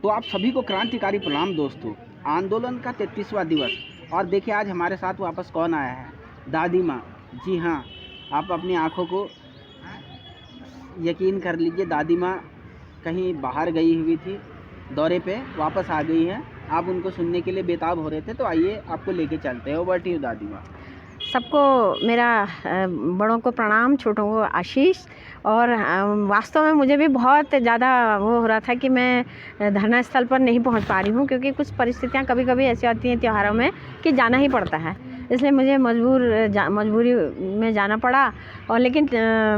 तो आप सभी को क्रांतिकारी प्रणाम दोस्तों। आंदोलन का 33वां दिवस और देखिए आज हमारे साथ वापस कौन आया है, दादी माँ। जी हाँ, आप अपनी आंखों को यकीन कर लीजिए, दादी माँ कहीं बाहर गई हुई थी, दौरे पे वापस आ गई है। आप उनको सुनने के लिए बेताब हो रहे थे, तो आइए आपको लेके चलते हैं। ओवर टू यू दादी माँ। सबको मेरा बड़ों को प्रणाम, छोटों को आशीष। और वास्तव में मुझे भी बहुत ज़्यादा वो हो रहा था कि मैं धरना स्थल पर नहीं पहुंच पा रही हूं, क्योंकि कुछ परिस्थितियां कभी कभी ऐसी आती हैं त्योहारों में कि जाना ही पड़ता है। इसलिए मुझे मजबूरी में जाना पड़ा। और लेकिन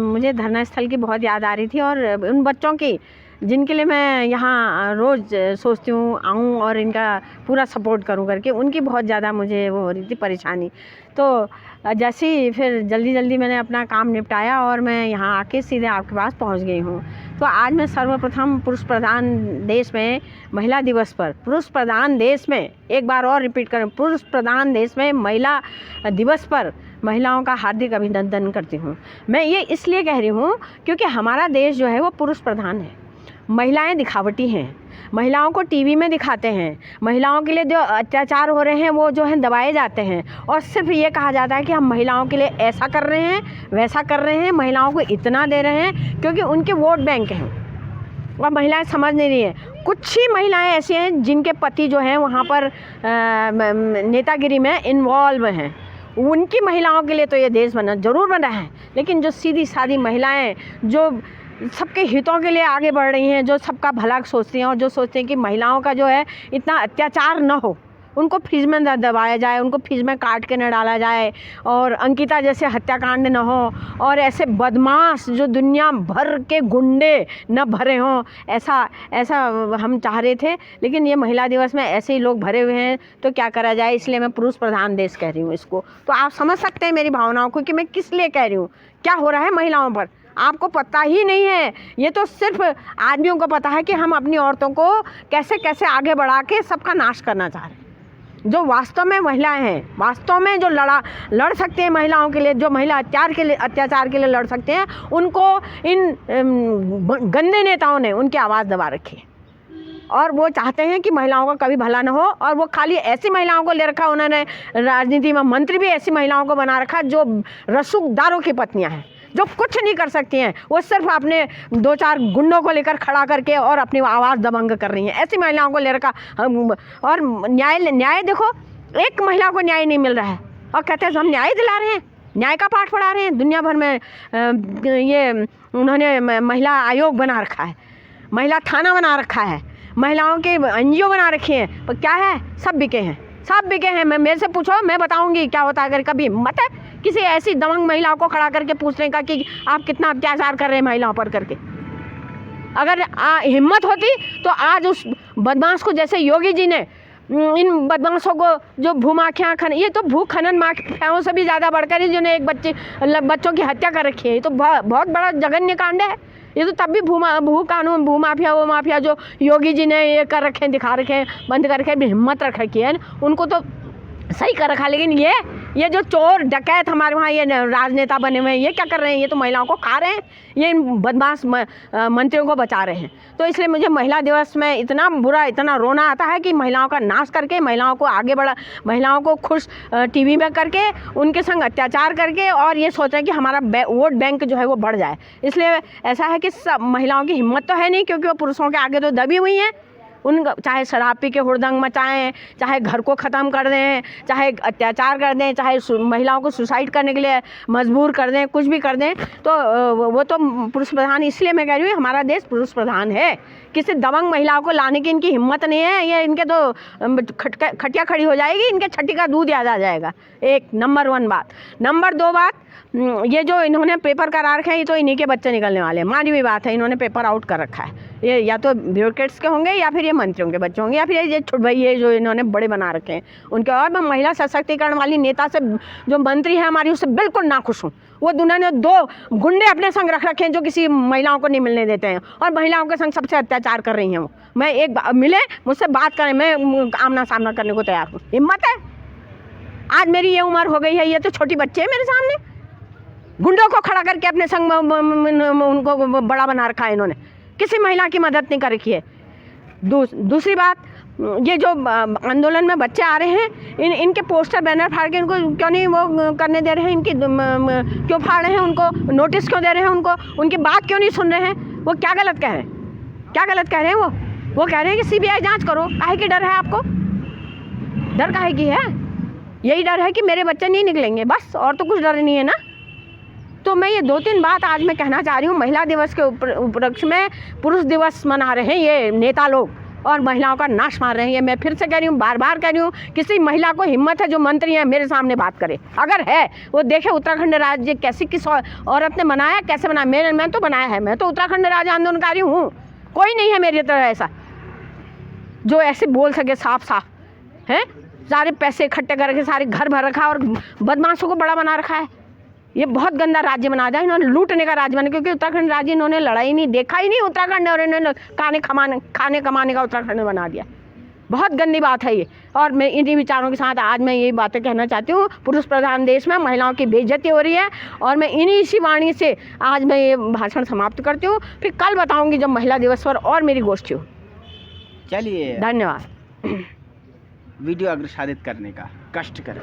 मुझे धरना स्थल की बहुत याद आ रही थी, और उन बच्चों की जिनके लिए मैं यहाँ रोज़ सोचती हूँ आऊँ और इनका पूरा सपोर्ट करूँ करके, उनकी बहुत ज़्यादा मुझे वो हो रही थी परेशानी। तो जैसे ही फिर जल्दी मैंने अपना काम निपटाया और मैं यहाँ आके सीधे आपके पास पहुँच गई हूँ। तो आज मैं सर्वप्रथम पुरुष प्रधान देश में महिला दिवस पर, पुरुष प्रधान देश में, एक बार और रिपीट करें, पुरुष प्रधान देश में महिला दिवस पर महिलाओं का हार्दिक अभिनंदन करती हूँ। मैं ये इसलिए कह रही हूँ क्योंकि हमारा देश जो है वो पुरुष प्रधान है। महिलाएं दिखावटी हैं, महिलाओं को टीवी में दिखाते हैं, महिलाओं के लिए जो अत्याचार हो रहे हैं वो जो है दबाए जाते हैं, और सिर्फ ये कहा जाता है कि हम महिलाओं के लिए ऐसा कर रहे हैं, वैसा कर रहे हैं, महिलाओं को इतना दे रहे हैं, क्योंकि उनके वोट बैंक हैं। और महिलाएं समझ नहीं रही हैं। कुछ ही महिलाएं ऐसी हैं जिनके पति जो हैं वहाँ पर नेतागिरी में इन्वॉल्व हैं। उनकी महिलाओं के लिए तो ये देश ज़रूर बना है, लेकिन जो सीधी सादी महिलाएँ जो सबके हितों के लिए आगे बढ़ रही हैं, जो सबका भला सोचती हैं और जो सोचते हैं कि महिलाओं का जो है इतना अत्याचार न हो, उनको फ्रिज में न दबाया जाए, उनको फ्रिज में काट के न डाला जाए, और अंकिता जैसे हत्याकांड न हो, और ऐसे बदमाश जो दुनिया भर के गुंडे न भरे हों, ऐसा हम चाह रहे थे। लेकिन ये महिला दिवस में ऐसे ही लोग भरे हुए हैं, तो क्या करा जाए। इसलिए मैं पुरुष प्रधान देश कह रही हूँ इसको। तो आप समझ सकते हैं मेरी भावनाओं को कि मैं किस लिए कह रही हूँ। क्या हो रहा है महिलाओं पर आपको पता ही नहीं है। ये तो सिर्फ आदमियों को पता है कि हम अपनी औरतों को कैसे कैसे आगे बढ़ा के सबका नाश करना चाह रहे हैं। जो वास्तव में महिलाएं हैं, वास्तव में जो लड़ सकते हैं महिलाओं के लिए, जो महिला अत्याचार के लिए लड़ सकते हैं, उनको इन गंदे नेताओं ने उनकी आवाज़ दबा रखी है। और वो चाहते हैं कि महिलाओं का कभी भला ना हो, और वो खाली ऐसी महिलाओं को ले रखा उन्होंने, राजनीति में मंत्री भी ऐसी महिलाओं को बना रखा जो रसूखदारों की पत्नियां हैं, जो कुछ नहीं कर सकती हैं। वो सिर्फ अपने 2-4 गुंडों को लेकर खड़ा करके और अपनी आवाज़ दबंग कर रही हैं। ऐसी महिलाओं को ले रखा। और न्याय देखो, एक महिला को न्याय नहीं मिल रहा है, और कहते हैं हम न्याय दिला रहे हैं, न्याय का पाठ पढ़ा रहे हैं। दुनिया भर में ये उन्होंने महिला आयोग बना रखा है, महिला थाना बना रखा है, महिलाओं के NGO बना रखी हैं, पर क्या है, सब बिके हैं। मेरे से पूछो, मैं बताऊंगी क्या होता है। अगर कभी हिम्मत है किसी ऐसी दबंग महिलाओं को खड़ा करके पूछने का कि आप कितना अत्याचार कर रहे हैं महिलाओं पर करके, अगर हिम्मत होती तो आज उस बदमाश को, जैसे योगी जी ने इन बदमाशों को जो भूमाफिया ये तो भू खनन माफियाओं से भी ज़्यादा बढ़कर जिन्होंने एक बच्चों की हत्या कर रखी है, ये तो बहुत बड़ा जघन्य कांड है। ये तो तब भी भूमाफिया जो योगी जी ने ये कर रखे हैं, दिखा रखे हैं, बंद कर रखे हैं, हिम्मत रख रखी है, उनको तो सही कर रखा। लेकिन ये जो चोर डकैत हमारे वहाँ ये राजनेता बने हुए हैं, ये क्या कर रहे हैं, ये तो महिलाओं को खा रहे हैं, ये इन बदमाश मंत्रियों को बचा रहे हैं। तो इसलिए मुझे महिला दिवस में इतना बुरा, इतना रोना आता है कि महिलाओं का नाश करके, महिलाओं को आगे बढ़ा, महिलाओं को खुश टीवी में करके, उनके संग अत्याचार करके, और ये सोच रहे हैं कि हमारा वोट बैंक जो है वो बढ़ जाए। इसलिए ऐसा है कि सब महिलाओं की हिम्मत तो है नहीं, क्योंकि वो पुरुषों के आगे तो दबी हुई हैं। उन चाहे शराब पी के हुड़दंग मचाएं, चाहे घर को ख़त्म कर दें, चाहे अत्याचार कर दें, चाहे महिलाओं को सुसाइड करने के लिए मजबूर कर दें, कुछ भी कर दें, तो वो तो पुरुष प्रधान। इसलिए मैं कह रही हूँ हमारा देश पुरुष प्रधान है। किसी दबंग महिलाओं को लाने की इनकी हिम्मत नहीं है। ये इनके तो खटिया खड़ी हो जाएगी, इनके छठी का दूध याद आ जाएगा। एक नंबर 1 बात। नंबर 2 बात, ये जो इन्होंने पेपर करा रखे हैं, ये तो इन्हीं के बच्चे निकलने वाले हैं। मानी हुई बात है, इन्होंने पेपर आउट कर रखा है। ये या तो ब्यूरोक्रेट्स के होंगे, या फिर ये मंत्रियों के बच्चे होंगे, या फिर ये भैया जो इन्होंने बड़े बना रखे हैं उनके। और मैं महिला सशक्तिकरण वाली नेता से, जो मंत्री है हमारी, उससे बिल्कुल नाखुश हूँ। वो उन्होंने 2 गुंडे अपने संग रख रखे हैं जो किसी महिलाओं को नहीं मिलने देते हैं, और महिलाओं के संग सबसे अत्याचार कर रही हैं वो। मैं एक मिले, मुझसे बात करें, मैं आमना सामना करने को तैयार हूँ। हिम्मत है। आज मेरी ये उम्र हो गई है, ये तो छोटी बच्चे है मेरे सामने। गुंडों को खड़ा करके अपने संग उनको बड़ा बना रखा है इन्होंने। किसी महिला की मदद नहीं कर रखी है। दूसरी बात, ये जो आंदोलन में बच्चे आ रहे हैं, इनके पोस्टर बैनर फाड़ के इनको क्यों नहीं वो करने दे रहे हैं, इनकी क्यों फाड़ रहे हैं, उनको नोटिस क्यों दे रहे हैं, उनकी बात क्यों नहीं सुन रहे हैं? वो क्या गलत कह रहे हैं, क्या गलत कह रहे हैं? वो कह रहे हैं कि CBI जांच करो। काहे की डर है आपको? डर काहे की है? यही डर है कि मेरे बच्चे नहीं निकलेंगे, बस, और तो कुछ डर नहीं है ना। तो मैं ये 2-3 बात आज मैं कहना चाह रही हूँ। महिला दिवस के उपलक्ष्य में पुरुष दिवस मना रहे हैं ये नेता लोग और महिलाओं का नाश मार रहे हैं। ये मैं फिर से कह रही हूँ, बार बार कह रही हूँ, किसी महिला को हिम्मत है जो मंत्री है मेरे सामने बात करे, अगर है वो देखे उत्तराखंड राज्य कैसी किस औरत ने बनाया, कैसे बनाया। मैं तो बनाया है, मैं तो उत्तराखंड राज्य आंदोलनकारी हूँ। कोई नहीं है मेरी तरह ऐसा जो ऐसे बोल सके साफ साफ है। सारे पैसे इकट्ठे करके सारे घर भर रखा और बदमाशों को बड़ा बना रखा है। ये बहुत गंदा राज्य बना दिया इन्होंने, लूटने का राज्य बना, क्योंकि उत्तराखंड राज्य इन्होंने लड़ाई नहीं, देखा ही नहीं उत्तराखंड, और इन्होंने खाने कमाने का उत्तराखंड बना दिया। बहुत गंदी बात है ये। और मैं इन्हीं विचारों के साथ आज मैं यही बातें कहना चाहती हूँ। पुरुष प्रधान देश में महिलाओं की बेइज्जती हो रही है और मैं इन्हीं इसी वाणी से आज मैं ये भाषण समाप्त करती हूँ। फिर कल बताऊँगी जब महिला दिवस पर और मेरी गोष्ठी हो। चलिए, धन्यवाद। वीडियो अग्रसारित करने का कष्ट करें।